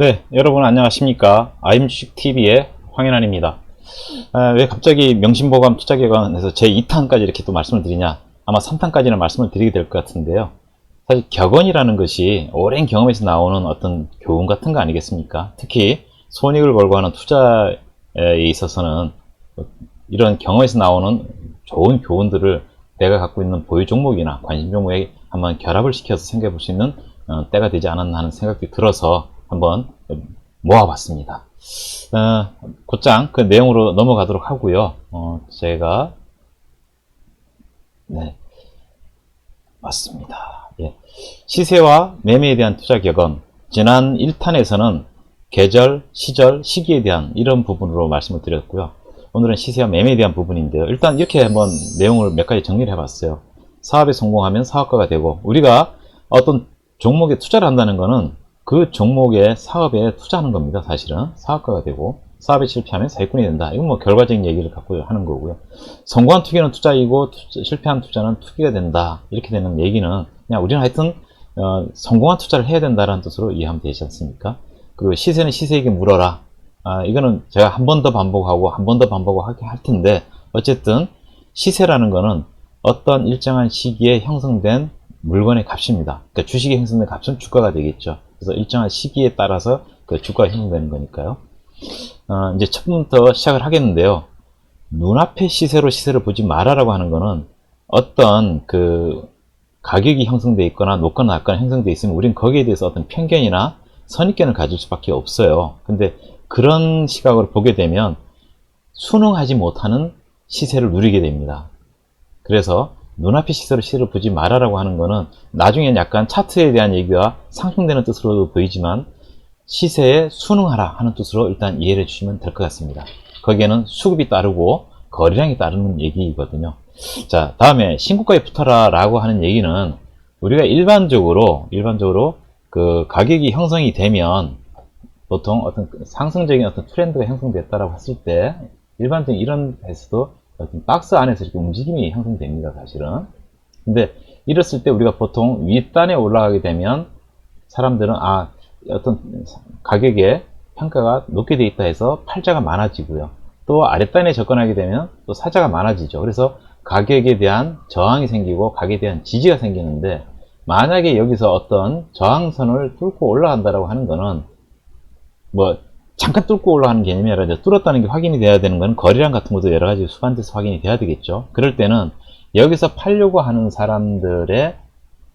네, 여러분 안녕하십니까. 아임주식TV의 황현환입니다. 왜 갑자기 명심보감 투자기관에서 제 2탄까지 이렇게 또 말씀을 드리냐. 아마 3탄까지는 말씀을 드리게 될 것 같은데요. 사실 격언이라는 것이 오랜 경험에서 나오는 어떤 교훈 같은 거 아니겠습니까? 특히 손익을 걸고 하는 투자에 있어서는 이런 경험에서 나오는 좋은 교훈들을 내가 갖고 있는 보유 종목이나 관심 종목에 한번 결합을 시켜서 생각해 볼 수 있는 때가 되지 않았나 하는 생각이 들어서 한번 모아봤습니다. 곧장 그 내용으로 넘어가도록 하고요. 제가 네, 맞습니다. 예. 시세와 매매에 대한 투자 격언. 지난 1탄에서는 계절, 시절, 시기에 대한 이런 부분으로 말씀을 드렸고요. 오늘은 시세와 매매에 대한 부분인데요. 일단 이렇게 한번 내용을 몇 가지 정리를 해봤어요. 사업에 성공하면 사업가가 되고, 우리가 어떤 종목에 투자를 한다는 것은 그 종목의 사업에 투자하는 겁니다. 사실은 사업가가 되고, 사업에 실패하면 사기꾼이 된다. 이건 뭐 결과적인 얘기를 갖고 하는 거고요. 성공한 투기는 투자이고 실패한 투자는 투기가 된다. 이렇게 되는 얘기는 그냥 우리는 하여튼 성공한 투자를 해야 된다는 뜻으로 이해하면 되지 않습니까? 그리고 시세는 시세에게 물어라. 이거는 제가 한 번 더 반복하고 한 번 더 반복하고 할 텐데, 어쨌든 시세라는 거는 어떤 일정한 시기에 형성된 물건의 값입니다. 그러니까 주식이 형성된 값은 주가가 되겠죠. 그래서 일정한 시기에 따라서 그 주가가 형성되는 거니까요. 이제 처음부터 시작을 하겠는데요. 눈앞의 시세로 시세를 보지 마라라고 하는 거는 어떤 그 가격이 형성되어 있거나 높거나 낮거나 형성되어 있으면 우린 거기에 대해서 어떤 편견이나 선입견을 가질 수밖에 없어요. 근데 그런 시각으로 보게 되면 순응하지 못하는 시세를 누리게 됩니다. 그래서 눈앞의 시세로 시세를 보지 마라라고 하는 거는 나중엔 약간 차트에 대한 얘기가 상충되는 뜻으로 보이지만 시세에 순응하라 하는 뜻으로 일단 이해를 해주시면 될 것 같습니다. 거기에는 수급이 따르고 거래량이 따르는 얘기거든요. 자, 다음에 신고가에 붙어라 라고 하는 얘기는 우리가 일반적으로 그 가격이 형성이 되면 보통 어떤 상승적인 어떤 트렌드가 형성됐다라고 했을 때 일반적인 이런 데서도 어떤 박스 안에서 이렇게 움직임이 형성됩니다. 사실은. 근데 이랬을 때 우리가 보통 윗단에 올라가게 되면 사람들은 어떤 가격에 평가가 높게 돼 있다 해서 팔자가 많아지고요. 또 아랫단에 접근하게 되면 또 사자가 많아지죠. 그래서 가격에 대한 저항이 생기고 가격에 대한 지지가 생기는데, 만약에 여기서 어떤 저항선을 뚫고 올라간다라고 하는 거는 뭐 잠깐 뚫고 올라가는 개념이 아니라 뚫었다는 게 확인이 돼야 되는 건 거래량 같은 것도 여러 가지 수반돼서 확인이 돼야 되겠죠. 그럴 때는 여기서 팔려고 하는 사람들의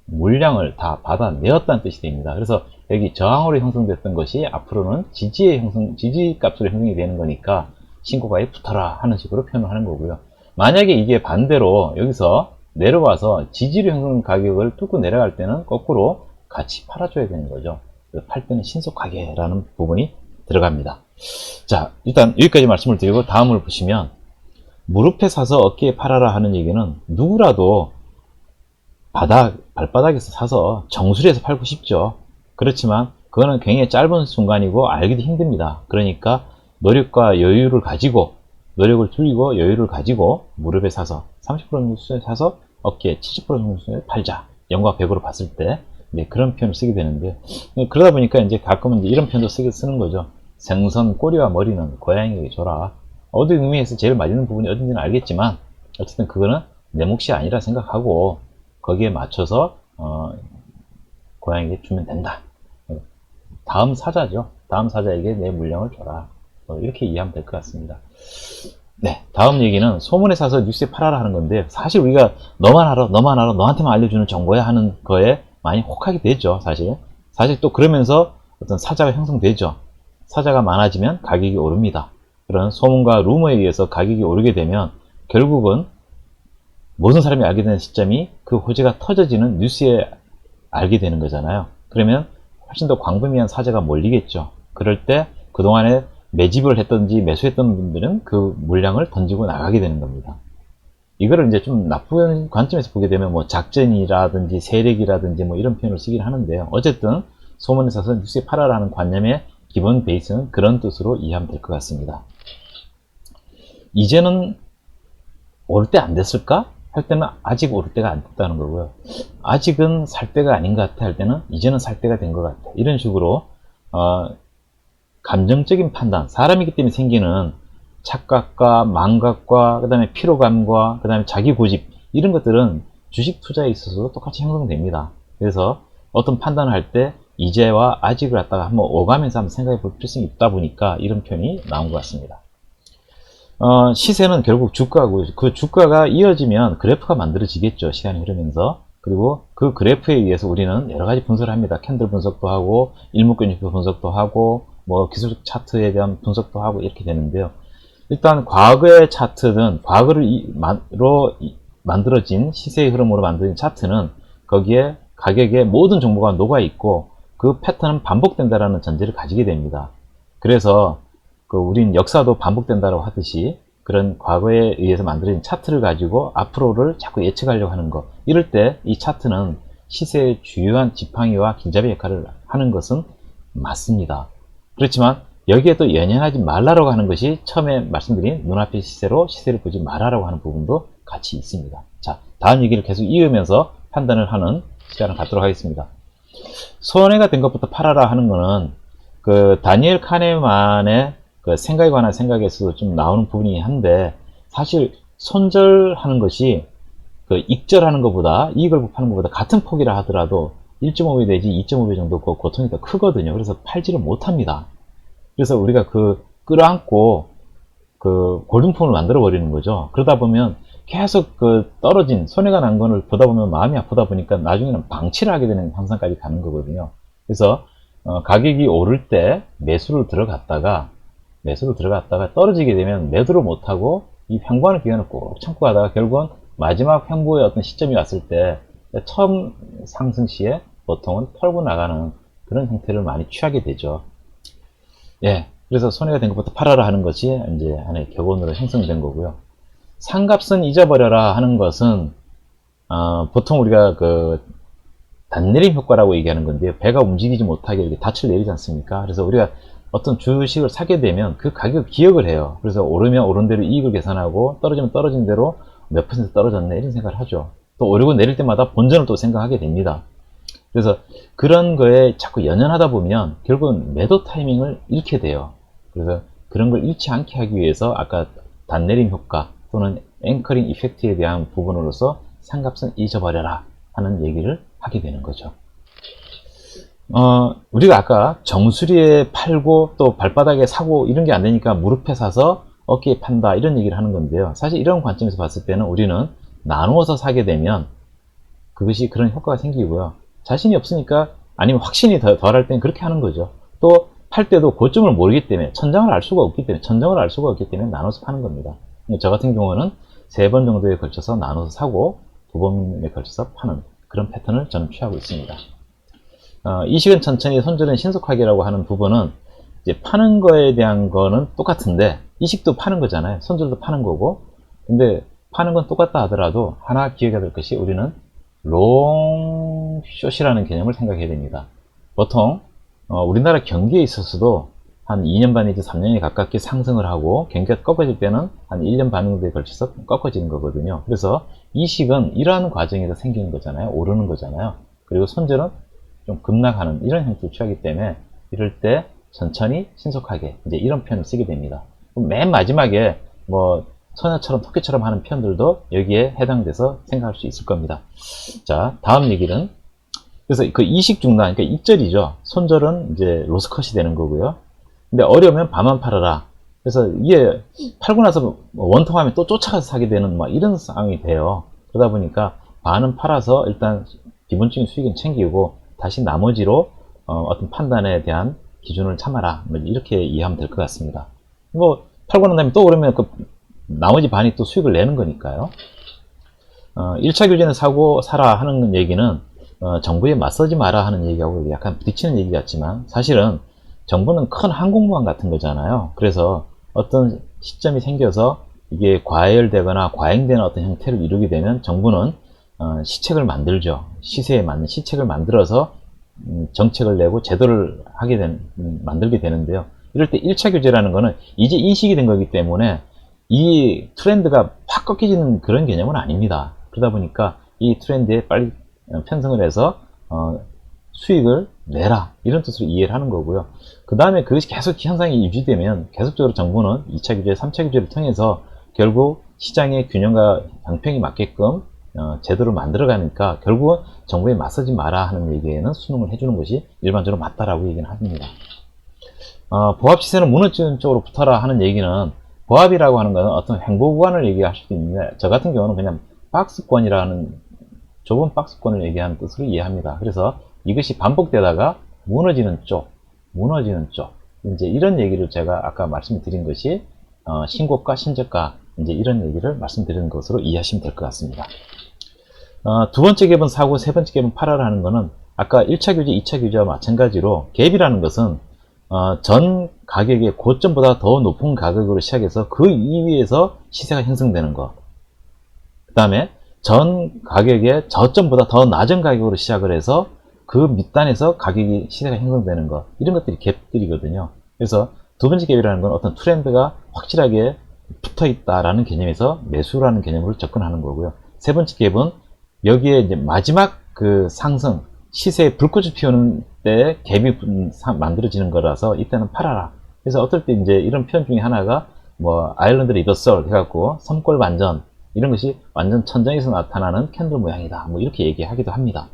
물량을 다 받아내었다는 뜻이 됩니다. 그래서 여기 저항으로 형성됐던 것이 앞으로는 지지 값으로 형성이 되는 거니까 신고가에 붙어라 하는 식으로 표현을 하는 거고요. 만약에 이게 반대로 여기서 내려와서 지지로 형성 가격을 뚫고 내려갈 때는 거꾸로 같이 팔아줘야 되는 거죠. 팔 때는 신속하게라는 부분이 들어갑니다. 자, 일단 여기까지 말씀을 드리고 다음을 보시면, 무릎에 사서 어깨에 팔아라 하는 얘기는 누구라도 발바닥에서 사서 정수리에서 팔고 싶죠. 그렇지만 그거는 굉장히 짧은 순간이고 알기도 힘듭니다. 그러니까 노력과 여유를 가지고, 노력을 줄이고 여유를 가지고 무릎에 사서 30% 정도 수준에 사서 어깨에 70% 정도 수준에 팔자. 0과 100으로 봤을 때 그런 표현을 쓰게 되는데, 그러다 보니까 이제 가끔은 이제 이런 표현도 쓰는 거죠. 생선 꼬리와 머리는 고양이에게 줘라. 어떤 의미에서 제일 맞는 부분이 어딘지는 알겠지만 어쨌든 그거는 내 몫이 아니라 생각하고 거기에 맞춰서 고양이에게 주면 된다. 다음 사자죠. 다음 사자에게 내 물량을 줘라. 이렇게 이해하면 될 것 같습니다. 네, 다음 얘기는 소문에 사서 뉴스에 팔아라 하는 건데, 사실 우리가 너만 알아, 너한테만 알려주는 정보야 하는 거에 많이 혹하게 되죠. 사실 또 그러면서 어떤 사자가 형성되죠. 사자가 많아지면 가격이 오릅니다. 그런 소문과 루머에 의해서 가격이 오르게 되면 결국은 모든 사람이 알게 되는 시점이 그 호재가 터져지는 뉴스에 알게 되는 거잖아요. 그러면 훨씬 더 광범위한 사자가 몰리겠죠. 그럴 때 그동안에 매집을 했던지 매수했던 분들은 그 물량을 던지고 나가게 되는 겁니다. 이거를 이제 좀 나쁜 관점에서 보게 되면 뭐 작전이라든지 세력이라든지 뭐 이런 표현을 쓰긴 하는데요. 어쨌든 소문에 사서 뉴스에 팔아라는 관념의 기본 베이스는 그런 뜻으로 이해하면 될 것 같습니다. 이제는 오를 때 안 됐을까? 할 때는 아직 오를 때가 안 됐다는 거고요. 아직은 살 때가 아닌 것 같아 할 때는 이제는 살 때가 된 것 같아. 이런 식으로 감정적인 판단, 사람이기 때문에 생기는 착각과 망각과 그 다음에 피로감과 그 다음에 자기 고집, 이런 것들은 주식 투자에 있어서도 똑같이 형성됩니다. 그래서 어떤 판단을 할 때 이제와 아직을 갖다가 한번 오가면서 한번 생각해 볼 필요성이 있다 보니까 이런 표현이 나온 것 같습니다. 시세는 결국 주가고, 그 주가가 이어지면 그래프가 만들어지겠죠. 시간이 흐르면서. 그리고 그 그래프에 의해서 우리는 여러 가지 분석을 합니다. 캔들 분석도 하고, 일목균형표 분석도 하고, 뭐 기술적 차트에 대한 분석도 하고 이렇게 되는데요. 일단 과거의 차트는, 만들어진 시세의 흐름으로 만들어진 차트는 거기에 가격의 모든 정보가 녹아 있고 그 패턴은 반복된다라는 전제를 가지게 됩니다. 그래서 우린 역사도 반복된다고 하듯이 그런 과거에 의해서 만들어진 차트를 가지고 앞으로를 자꾸 예측하려고 하는 것, 이럴 때 이 차트는 시세의 주요한 지팡이와 길잡이 역할을 하는 것은 맞습니다. 그렇지만 여기에 또 연연하지 말라고 하는 것이 처음에 말씀드린 눈앞의 시세로 시세를 보지 말라고 하는 부분도 같이 있습니다. 자, 다음 얘기를 계속 이으면서 판단을 하는 시간을 갖도록 하겠습니다. 손해가 된 것부터 팔아라 하는 거는 다니엘 카네만의 생각에 관한 생각에서도 좀 나오는 부분이 한데, 사실 손절하는 것이 익절하는 것보다, 이익을 파는 것보다 같은 폭이라 하더라도 1.5배 내지 2.5배 정도 고통이 더 크거든요. 그래서 팔지를 못합니다. 그래서 우리가 끌어안고 골든품을 만들어 버리는 거죠. 그러다 보면 계속 떨어진 손해가 난 거를 보다 보면 마음이 아프다 보니까 나중에는 방치를 하게 되는 현상까지 가는 거거든요. 그래서 가격이 오를 때 매수를 들어갔다가 떨어지게 되면 매도를 못하고 이 횡보하는 기간을 꼭 참고 가다가 결국은 마지막 횡보의 어떤 시점이 왔을 때 처음 상승 시에 보통은 털고 나가는 그런 형태를 많이 취하게 되죠. 예, 그래서 손해가 된 것부터 팔아라 하는 것이 이제 하나의 격언으로 형성된 거고요. 상값은 잊어버려라 하는 것은 보통 우리가 단내림 효과라고 얘기하는 건데요. 배가 움직이지 못하게 이렇게 닻을 내리지 않습니까? 그래서 우리가 어떤 주식을 사게 되면 그 가격을 기억을 해요. 그래서 오르면 오른 대로 이익을 계산하고 떨어지면 떨어진 대로 몇 퍼센트 떨어졌네 이런 생각을 하죠. 또 오르고 내릴 때마다 본전을 또 생각하게 됩니다. 그래서 그런 거에 자꾸 연연하다 보면 결국은 매도 타이밍을 잃게 돼요. 그래서 그런 걸 잃지 않게 하기 위해서 아까 단내림 효과 또는 앵커링 이펙트에 대한 부분으로서 상값은 잊어버려라 하는 얘기를 하게 되는 거죠. 우리가 아까 정수리에 팔고 또 발바닥에 사고 이런 게 안 되니까 무릎에 사서 어깨에 판다 이런 얘기를 하는 건데요. 사실 이런 관점에서 봤을 때는 우리는 나누어서 사게 되면 그것이 그런 효과가 생기고요. 자신이 없으니까 아니면 확신이 덜할 땐 그렇게 하는 거죠. 또 팔 때도 고점을 모르기 때문에 천정을 알 수가 없기 때문에 나눠서 파는 겁니다. 저 같은 경우는 3번 정도에 걸쳐서 나눠서 사고 2번에 걸쳐서 파는 그런 패턴을 저는 취하고 있습니다. 이식은 천천히 손절은 신속하게라고 하는 부분은 이제 파는 거에 대한 거는 똑같은데 이식도 파는 거잖아요. 손절도 파는 거고. 근데 파는 건 똑같다 하더라도 하나 기억해야 될 것이 우리는 롱숏이라는 개념을 생각해야 됩니다. 보통 우리나라 경기에 있어서도 한 2년 반 내지 3년에 가깝게 상승을 하고 경기가 꺾어질 때는 한 1년 반 정도에 걸쳐서 꺾어지는 거거든요. 그래서 이식은 이러한 과정에서 생기는 거잖아요. 오르는 거잖아요. 그리고 손절은 좀 급락하는 이런 형태를 취하기 때문에 이럴 때 천천히 신속하게 이제 이런 표현을 쓰게 됩니다. 맨 마지막에 뭐 소녀처럼 토끼처럼 하는 표현들도 여기에 해당돼서 생각할 수 있을 겁니다. 자, 다음 얘기는 그래서 이식 중단, 그러니까 익절이죠. 손절은 이제 로스컷이 되는 거고요. 근데 어려우면 반만 팔아라. 그래서 이게 팔고 나서 원통하면 또 쫓아가서 사게 되는 막 이런 상황이 돼요. 그러다 보니까 반은 팔아서 일단 기본적인 수익은 챙기고 다시 나머지로 어떤 판단에 대한 기준을 참아라. 뭐 이렇게 이해하면 될 것 같습니다. 뭐 팔고 난 다음에 또 오르면 나머지 반이 또 수익을 내는 거니까요. 1차 교재는 사고 사라 하는 얘기는 정부에 맞서지 마라 하는 얘기하고 약간 부딪히는 얘기 같지만 사실은 정부는 큰 항공모함 같은 거잖아요. 그래서 어떤 시점이 생겨서 이게 과열되거나 과잉되는 어떤 형태를 이루게 되면 정부는 시책을 만들죠. 시세에 맞는 시책을 만들어서 정책을 내고 제도를 만들게 되는데요. 이럴 때 1차 규제라는 거는 이제 인식이 된 거기 때문에 이 트렌드가 확 꺾여지는 그런 개념은 아닙니다. 그러다 보니까 이 트렌드에 빨리 편승을 해서 수익을 내라, 이런 뜻으로 이해를 하는 거고요. 그 다음에 그것이 계속 현상이 유지되면 계속적으로 정부는 2차 규제, 3차 규제를 통해서 결국 시장의 균형과 형평이 맞게끔 제도를 만들어가니까 결국은 정부에 맞서지 마라 하는 얘기에는 순응을 해주는 것이 일반적으로 맞다라고 얘기는 합니다. 보합시세는 무너지는 쪽으로 붙어라 하는 얘기는, 보합이라고 하는 것은 어떤 행보구간을 얘기할 수도 있는데, 저 같은 경우는 그냥 박스권이라는 좁은 박스권을 얘기하는 뜻으로 이해합니다. 그래서 이것이 반복되다가 무너지는 쪽, 이제 이런 얘기를 제가 아까 말씀드린 것이 신고가, 신저가, 이제 이런 얘기를 말씀드리는 것으로 이해하시면 될 것 같습니다. 두 번째 갭은 사고, 세 번째 갭은 팔아라는 것은 아까 1차 규제, 2차 규제와 마찬가지로 갭이라는 것은 전 가격의 고점보다 더 높은 가격으로 시작해서 그 이위에서 시세가 형성되는 것. 그 다음에 전 가격의 저점보다 더 낮은 가격으로 시작을 해서 그 밑단에서 가격이 시세가 형성되는 것. 이런 것들이 갭들이거든요. 그래서 두 번째 갭이라는 건 어떤 트렌드가 확실하게 붙어 있다라는 개념에서 매수라는 개념으로 접근하는 거고요. 세 번째 갭은 여기에 이제 마지막 그 상승, 시세에 불꽃을 피우는 때 갭이 만들어지는 거라서 이때는 팔아라. 그래서 어떨 때 이제 이런 표현 중에 하나가 뭐 아일랜드 리버설 해갖고 섬골 반전, 이런 것이 완전 천정에서 나타나는 캔들 모양이다, 뭐 이렇게 얘기하기도 합니다.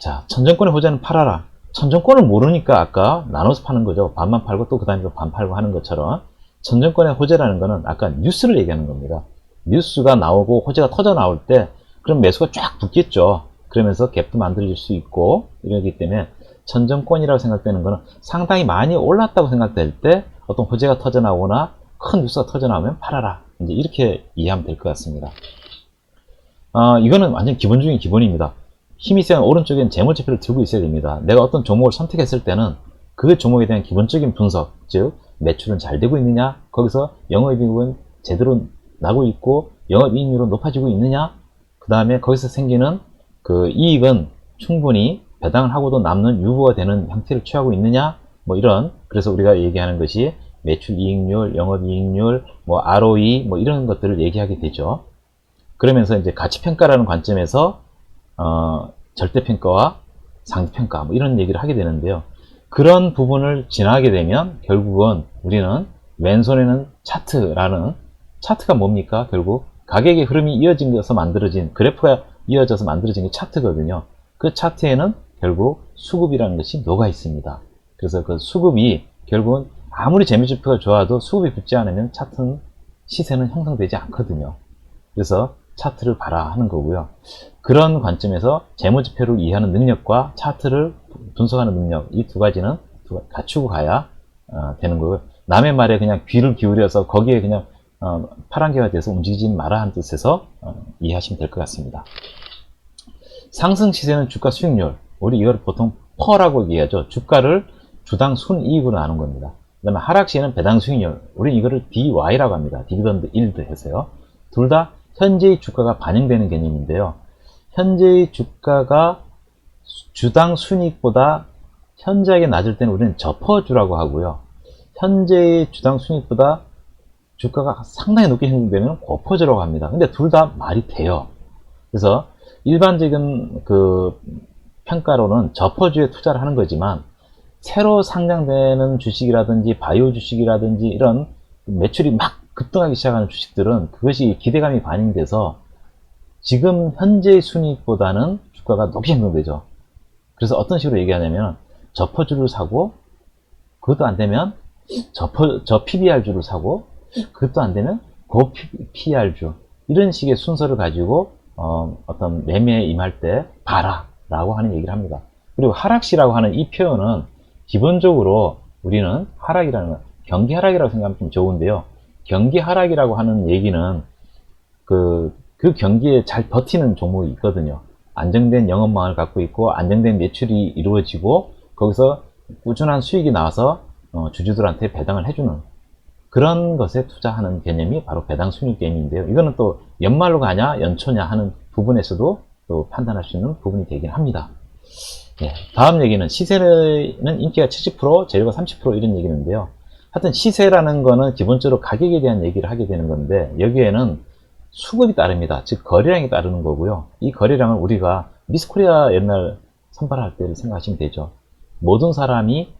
자, 천정권의 호재는 팔아라. 천정권을 모르니까 아까 나눠서 파는 거죠. 반만 팔고 또 그 다음에 반 팔고 하는 것처럼, 천정권의 호재라는 거는 아까 뉴스를 얘기하는 겁니다. 뉴스가 나오고 호재가 터져 나올 때 그럼 매수가 쫙 붙겠죠. 그러면서 갭도 만들어질 수 있고 이러기 때문에 천정권이라고 생각되는 거는 상당히 많이 올랐다고 생각될 때 어떤 호재가 터져 나오거나 큰 뉴스가 터져 나오면 팔아라, 이제 이렇게 이해하면 될 것 같습니다. 이거는 완전 기본 중에 기본입니다. 힘이 센 오른쪽엔 재무지표를 들고 있어야 됩니다. 내가 어떤 종목을 선택했을 때는 그 종목에 대한 기본적인 분석, 즉 매출은 잘 되고 있느냐, 거기서 영업이익은 제대로 나고 있고 영업이익률은 높아지고 있느냐, 그 다음에 거기서 생기는 그 이익은 충분히 배당을 하고도 남는 유보가 되는 형태를 취하고 있느냐, 뭐 이런, 그래서 우리가 얘기하는 것이 매출 이익률, 영업이익률, 뭐 ROE, 뭐 이런 것들을 얘기하게 되죠. 그러면서 이제 가치평가라는 관점에서 절대평가와 상대평가, 뭐 이런 얘기를 하게 되는데요. 그런 부분을 지나게 되면 결국은 우리는 왼손에는 차트라는, 차트가 뭡니까? 결국 가격의 흐름이 이어져서 만들어진, 그래프가 이어져서 만들어진 게 차트거든요. 그 차트에는 결국 수급이라는 것이 녹아 있습니다. 그래서 그 수급이 결국은 아무리 재무지표가 좋아도 수급이 붙지 않으면 차트는, 시세는 형성되지 않거든요. 그래서 차트를 봐라 하는 거고요. 그런 관점에서 재무지표를 이해하는 능력과 차트를 분석하는 능력, 이 두 가지는 갖추고 가야 되는 거고요. 남의 말에 그냥 귀를 기울여서 거기에 그냥 파란개가 돼서 움직이지 마라 하는 뜻에서 이해하시면 될 것 같습니다. 상승 시세는 주가 수익률, 우리 이걸 보통 퍼라고 얘기하죠. 주가를 주당 순이익으로 나눈 겁니다. 그 다음에 하락 시에는 배당 수익률, 우리 이거를 DY라고 합니다. 디비던드 일드 해서요. 둘 다 현재의 주가가 반영되는 개념인데요. 현재의 주가가 주당 순이익보다 현저하게 낮을 때는 우리는 저퍼주라고 하고요. 현재의 주당 순이익보다 주가가 상당히 높게 형성되면 고퍼주라고 합니다. 근데 둘 다 말이 돼요. 그래서 일반적인 그 평가로는 저퍼주에 투자를 하는 거지만, 새로 상장되는 주식이라든지 바이오 주식이라든지 이런 매출이 막 급등하기 시작하는 주식들은 그것이 기대감이 반영돼서 지금 현재의 순이익보다는 주가가 높게 형성되죠. 그래서 어떤 식으로 얘기하냐면, 저퍼주를 사고 그것도 안 되면 저 PBR주를 사고 그것도 안 되면 고 PR주, 이런 식의 순서를 가지고 어떤 매매에 임할 때 봐라 라고 하는 얘기를 합니다. 그리고 하락시라고 하는 이 표현은 기본적으로 우리는 하락이라는 건 경기 하락이라고 생각하면 좀 좋은데요. 경기 하락이라고 하는 얘기는 그 경기에 잘 버티는 종목이 있거든요. 안정된 영업망을 갖고 있고 안정된 매출이 이루어지고 거기서 꾸준한 수익이 나와서 주주들한테 배당을 해주는 그런 것에 투자하는 개념이 바로 배당 수익 개념인데요. 이거는 또 연말로 가냐 연초냐 하는 부분에서도 또 판단할 수 있는 부분이 되긴 합니다. 네, 다음 얘기는 시세는 인기가 70%, 재료가 30% 이런 얘기인데요. 하여튼 시세라는 거는 기본적으로 가격에 대한 얘기를 하게 되는 건데, 여기에는 수급이 따릅니다. 즉 거래량이 따르는 거고요. 이 거래량은 우리가 미스코리아 옛날 선발할 때를 생각하시면 되죠. 모든 사람이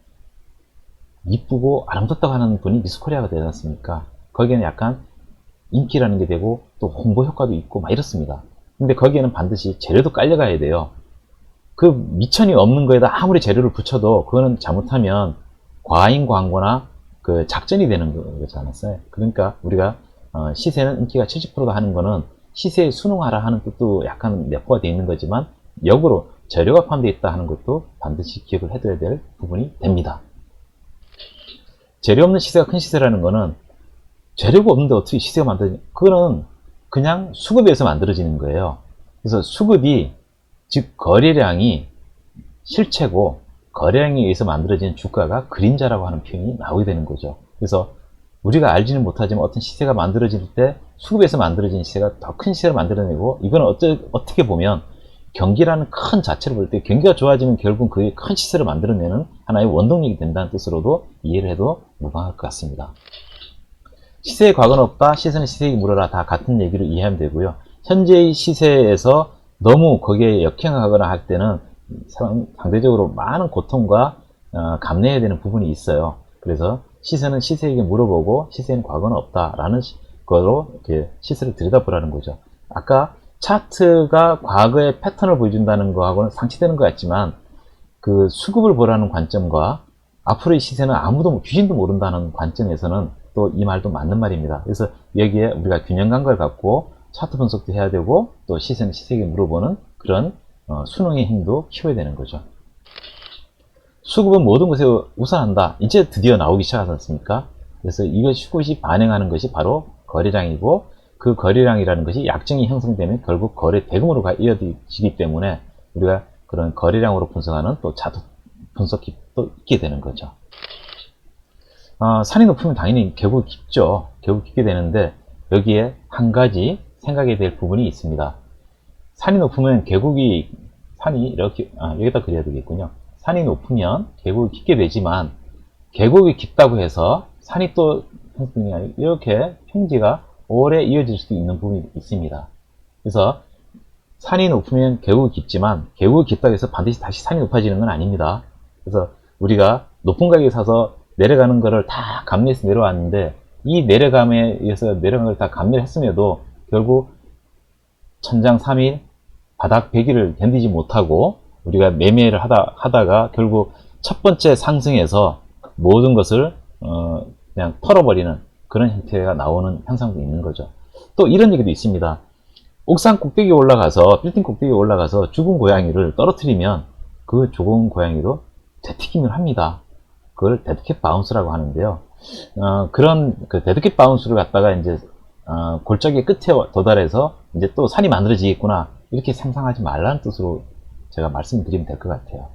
이쁘고 아름답다고 하는 분이 미스코리아가 되지 않습니까? 거기에는 약간 인기라는 게 되고 또 홍보 효과도 있고 막 이렇습니다. 근데 거기에는 반드시 재료도 깔려가야 돼요. 그 미천이 없는 거에다 아무리 재료를 붙여도 그거는 잘못하면 과잉 광고나 그 작전이 되는 거지 않았어요. 그러니까 우리가 시세는 인기가 70%다 하는 거는 시세에 순응하라 하는 뜻도 약간 내포가 되어 있는 거지만 역으로 재료가 포함되어 있다 하는 것도 반드시 기억을 해둬야 될 부분이 됩니다. 재료 없는 시세가 큰 시세라는 거는 재료가 없는데 어떻게 시세가 만들어지냐, 그거는 그냥 수급에 의해서 만들어지는 거예요. 그래서 수급이, 즉 거래량이 실체고 거래량에 의해서 만들어지는 주가가 그림자라고 하는 표현이 나오게 되는 거죠. 그래서 우리가 알지는 못하지만 어떤 시세가 만들어질 때 수급에서 만들어진 시세가 더 큰 시세를 만들어내고, 이거는 어떻게 보면 경기라는 큰 자체를 볼 때 경기가 좋아지면 결국 그게 큰 시세를 만들어내는 하나의 원동력이 된다는 뜻으로도 이해를 해도 무방할 것 같습니다. 시세의 과거는 없다, 시세는 시세에게 물어라, 다 같은 얘기를 이해하면 되고요. 현재의 시세에서 너무 거기에 역행하거나 할 때는 상대적으로 많은 고통과 감내해야 되는 부분이 있어요. 그래서 시세는 시세에게 물어보고 시세는 과거는 없다라는 거로 이렇게 시세를 들여다보라는 거죠. 아까 차트가 과거의 패턴을 보여준다는 거하고는 상치되는 것 같지만, 그 수급을 보라는 관점과 앞으로의 시세는 아무도 귀신도 모른다는 관점에서는 또 이 말도 맞는 말입니다. 그래서 여기에 우리가 균형감각을 갖고 차트 분석도 해야 되고 또 시세는 시세에게 물어보는 그런 수능의 힘도 키워야 되는 거죠. 수급은 모든 것에 우선한다. 이제 드디어 나오기 시작하지 않습니까? 그래서 이것이 반영하는 것이 바로 거래량이고, 그 거래량이라는 것이 약정이 형성되면 결국 거래 대금으로 이어지기 때문에 우리가 그런 거래량으로 분석하는 또 차트 분석이 또 있게 되는 거죠. 산이 높으면 당연히 계곡이 깊죠. 계곡이 깊게 되는데 여기에 한 가지 생각해야 될 부분이 있습니다. 산이 높으면 산이 이렇게, 여기다 그려야 되겠군요. 산이 높으면 계곡이 깊게 되지만, 계곡이 깊다고 해서 산이 또 이렇게 평지가 오래 이어질 수도 있는 부분이 있습니다. 그래서 산이 높으면 계곡이 깊지만, 계곡이 깊다고 해서 반드시 다시 산이 높아지는 건 아닙니다. 그래서 우리가 높은 가격에 사서 내려가는 거를 다 감내해서 내려왔는데, 이 내려감에 의해서 내려간 걸 다 감내를 했음에도 결국 천장 3일 바닥 100일을 견디지 못하고 우리가 매매를 하다가 결국 첫 번째 상승에서 모든 것을 그냥 털어버리는 그런 형태가 나오는 현상도 있는 거죠. 또 이런 얘기도 있습니다. 옥상 꼭대기에 올라가서, 빌딩 꼭대기에 올라가서 죽은 고양이를 떨어뜨리면 그 죽은 고양이도 되튀김을 합니다. 그걸 데드캣 바운스라고 하는데요. 그런 그 데드캣 바운스를 갖다가 이제 골짜기 끝에 도달해서 이제 또 산이 만들어지겠구나, 이렇게 상상하지 말라는 뜻으로 제가 말씀드리면 될 것 같아요.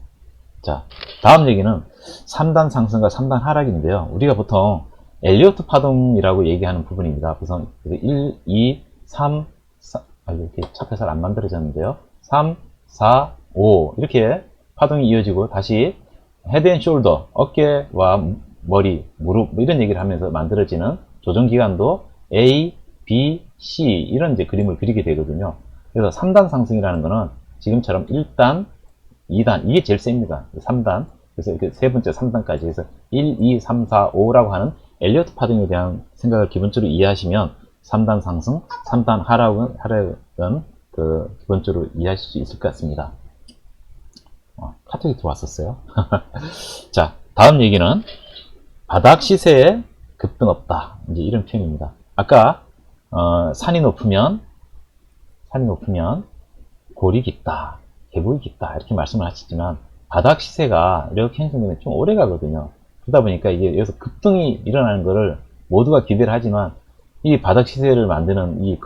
자, 다음 얘기는 3단 상승과 3단 하락인데요. 우리가 보통 엘리어트 파동이라고 얘기하는 부분입니다. 우선 1, 2, 3, 4, 이렇게 차트 잘 안 만들어졌는데요. 3, 4, 5 이렇게 파동이 이어지고 다시 헤드 앤 숄더, 어깨와 머리, 무릎 이런 얘기를 하면서 만들어지는 조정기간도 A, B, C 이런 이제 그림을 그리게 되거든요. 그래서 3단 상승이라는 거는 지금처럼 1단, 2단, 이게 제일 셉니다. 3단. 그래서 이렇게 세 번째 3단까지 해서 1, 2, 3, 4, 5라고 하는 엘리어트 파동에 대한 생각을 기본적으로 이해하시면 3단 상승, 3단 하락은 그 기본적으로 이해하실 수 있을 것 같습니다. 카톡이 들어왔었어요. 자, 다음 얘기는 바닥 시세에 급등 없다. 이제 이런 표현입니다. 아까 산이 높으면 골이 깊다, 계곡이 깊다 이렇게 말씀을 하셨지만, 바닥 시세가 이렇게 형성되면 좀 오래 가거든요. 그러다 보니까 이게 여기서 급등이 일어나는 것을 모두가 기대를 하지만, 이 바닥 시세를 만드는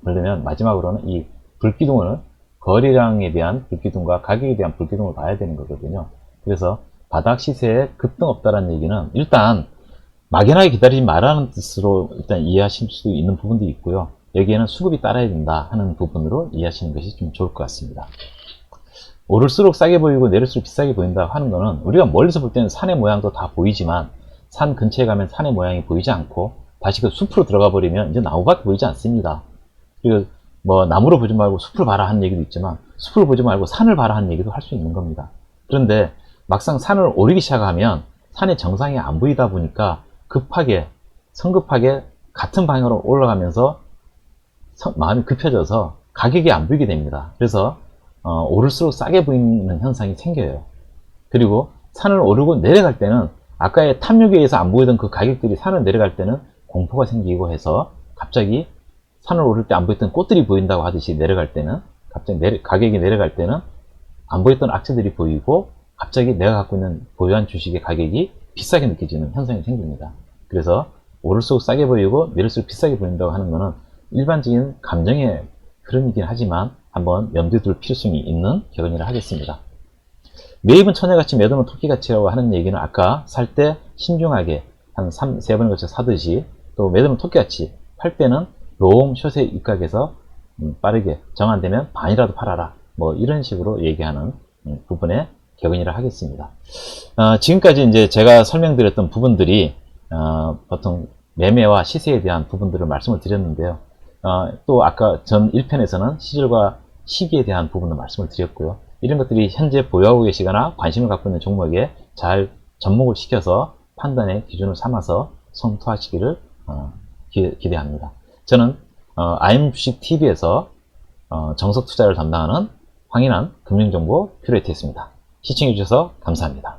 그러면 마지막으로는 이 불기둥을, 거래량에 대한 불기둥과 가격에 대한 불기둥을 봐야 되는 거거든요. 그래서 바닥 시세에 급등 없다는 얘기는 일단 막연하게 기다리지 말라는 뜻으로 일단 이해하실 수 있는 부분도 있고요. 여기에는 수급이 따라야 된다 하는 부분으로 이해하시는 것이 좀 좋을 것 같습니다. 오를수록 싸게 보이고 내릴수록 비싸게 보인다 하는 거는, 우리가 멀리서 볼 때는 산의 모양도 다 보이지만 산 근처에 가면 산의 모양이 보이지 않고 다시 그 숲으로 들어가 버리면 이제 나무밖에 보이지 않습니다. 그리고 뭐 나무를 보지 말고 숲을 봐라 하는 얘기도 있지만 숲을 보지 말고 산을 봐라 하는 얘기도 할 수 있는 겁니다. 그런데 막상 산을 오르기 시작하면 산의 정상이 안 보이다 보니까 성급하게 같은 방향으로 올라가면서 마음이 급해져서 가격이 안 보이게 됩니다. 그래서 오를수록 싸게 보이는 현상이 생겨요. 그리고 산을 오르고 내려갈 때는 아까의 탐욕에 의해서 안 보이던 그 가격들이 산을 내려갈 때는 공포가 생기고 해서 갑자기 산을 오를 때 안 보였던 꽃들이 보인다고 하듯이 내려갈 때는 갑자기 가격이 내려갈 때는 안 보였던 악재들이 보이고 갑자기 내가 갖고 있는 보유한 주식의 가격이 비싸게 느껴지는 현상이 생깁니다. 그래서 오를수록 싸게 보이고 내릴수록 비싸게 보인다고 하는 것은 일반적인 감정의 흐름이긴 하지만 한번 염두에 둘 필요성이 있는 격언이라 하겠습니다. 매입은 처녀같이 매도는 토끼같이라고 하는 얘기는 아까 살 때 신중하게 한 3-4번에 걸쳐 사듯이 또 매도는 토끼같이 팔 때는 롱 숏에 입각해서 빠르게 정한되면 반이라도 팔아라 뭐 이런 식으로 얘기하는 부분의 격언이라 하겠습니다. 지금까지 이제 제가 설명드렸던 부분들이 보통 매매와 시세에 대한 부분들을 말씀을 드렸는데요. 또 아까 전 1편에서는 시절과 시기에 대한 부분을 말씀을 드렸고요. 이런 것들이 현재 보유하고 계시거나 관심을 갖고 있는 종목에 잘 접목을 시켜서 판단의 기준을 삼아서 성투하시기를 기대합니다. 저는 IM주식TV에서 정석투자를 담당하는 황인환 금융정보 큐레이터였습니다. 시청해주셔서 감사합니다.